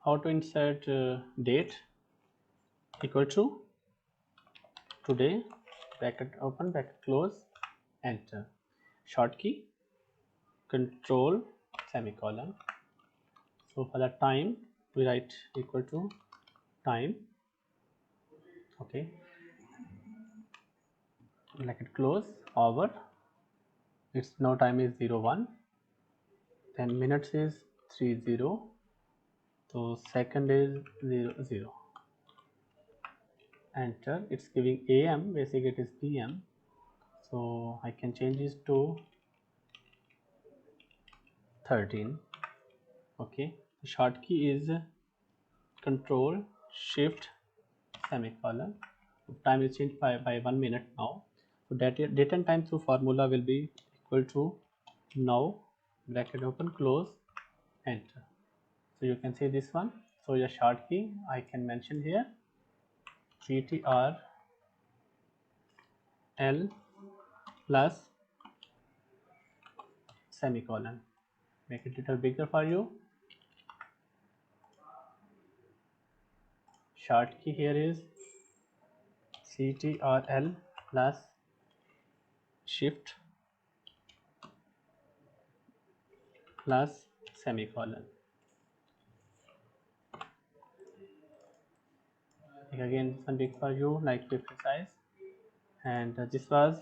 how to insert date equal to today, bracket open, bracket close, enter. Short key control semicolon. So for the time we write equal to time, okay, bracket close, hour, its now time is 01, then minutes is 30, so second is 00, enter. It's giving am, basically it is pm, so I can change this to 13. Okay, the short key is control shift semicolon. Time is changed by 1 minute now, so date and time through formula will be equal to now, bracket open, close, enter. So you can see this one. So your short key I can mention here ctrl plus semicolon. Make it a little bigger for you. Short key here is ctrl plus shift plus semicolon. Again, this one big for you, like paper size. And this was